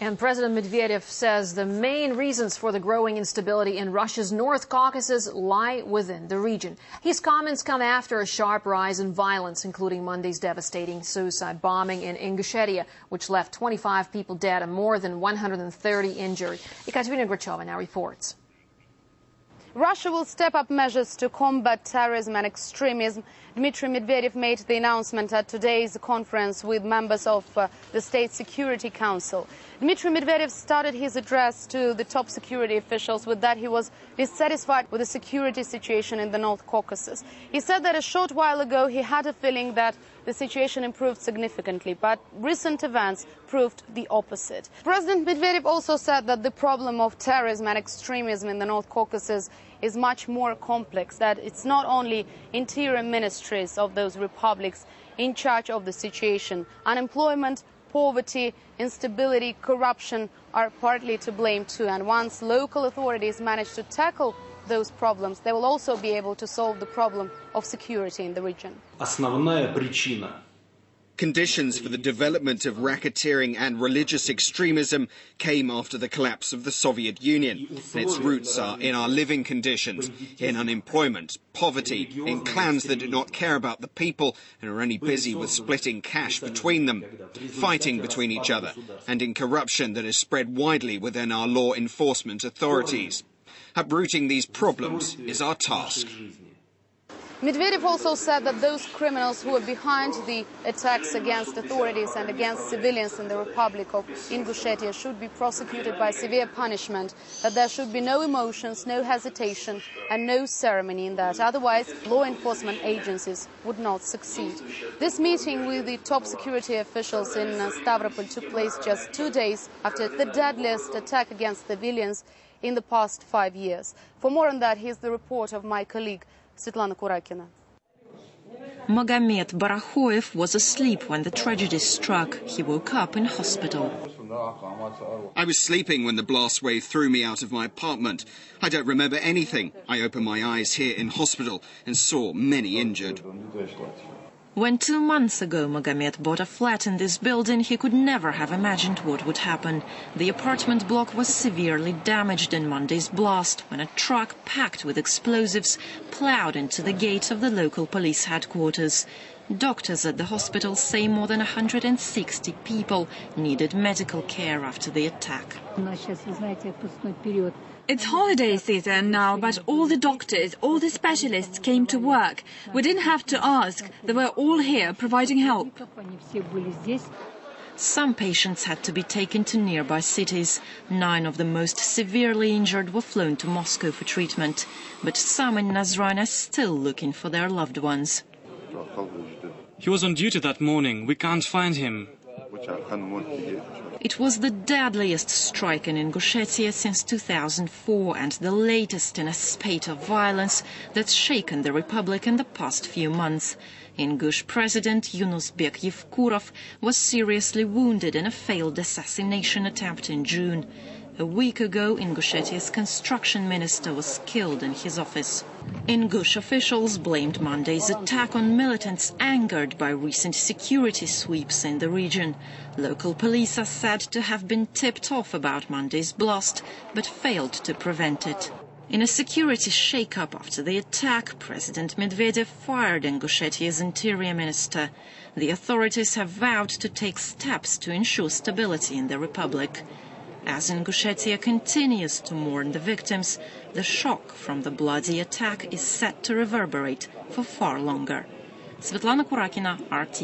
And President Medvedev says the main reasons for the growing instability in Russia's North Caucasus lie within the region. His comments come after a sharp rise in violence, including Monday's devastating suicide bombing in Ingushetia, which left 25 people dead and more than 130 injured. Ekaterina Grachova now reports. Russia will step up measures to combat terrorism and extremism. Dmitry Medvedev made the announcement at today's conference with members of the State Security Council. Dmitry Medvedev started his address to the top security officials with that he was dissatisfied with the security situation in the North Caucasus. He said that a short while ago he had a feeling that the situation improved significantly, but recent events proved the opposite. President Medvedev also said that the problem of terrorism and extremism in the North Caucasus is much more complex, that it's not only interior ministries of those republics in charge of the situation. Unemployment, poverty, instability, corruption are partly to blame too, and once local authorities manage to tackle those problems, they will also be able to solve the problem of security in the region. Основная причина. Conditions for the development of racketeering and religious extremism came after the collapse of the Soviet Union. And its roots are in our living conditions, in unemployment, poverty, in clans that do not care about the people and are only busy with splitting cash between them, fighting between each other, and in corruption that is spread widely within our law enforcement authorities. Uprooting these problems is our task. Medvedev also said that those criminals who are behind the attacks against authorities and against civilians in the Republic of Ingushetia should be prosecuted by severe punishment, that there should be no emotions, no hesitation and no ceremony in that. Otherwise, law enforcement agencies would not succeed. This meeting with the top security officials in Stavropol took place just 2 days after the deadliest attack against civilians in the past 5 years. For more on that, here's the report of my colleague Svetlana Kurakina. Magomed Barakhoev was asleep when the tragedy struck. He woke up in hospital. I was sleeping when the blast wave threw me out of my apartment. I don't remember anything. I opened my eyes here in hospital and saw many injured. When 2 months ago Magomed bought a flat in this building, he could never have imagined what would happen. The apartment block was severely damaged in Monday's blast when a truck packed with explosives plowed into the gate of the local police headquarters. Doctors at the hospital say more than 160 people needed medical care after the attack. It's holiday season now, but all the doctors, all the specialists came to work. We didn't have to ask. They were all here providing help. Some patients had to be taken to nearby cities. 9 of the most severely injured were flown to Moscow for treatment. But some in Nazran are still looking for their loved ones. He was on duty that morning. We can't find him. It was the deadliest strike in Ingushetia since 2004 and the latest in a spate of violence that's shaken the republic in the past few months. Ingush President Yunusbek Yevkurov was seriously wounded in a failed assassination attempt in June. A week ago, Ingushetia's construction minister was killed in his office. Ingush officials blamed Monday's attack on militants angered by recent security sweeps in the region. Local police are said to have been tipped off about Monday's blast, but failed to prevent it. In a security shake-up after the attack, President Medvedev fired Ingushetia's interior minister. The authorities have vowed to take steps to ensure stability in the republic. As Ingushetia continues to mourn the victims, the shock from the bloody attack is set to reverberate for far longer. Svetlana Kurakina, RT.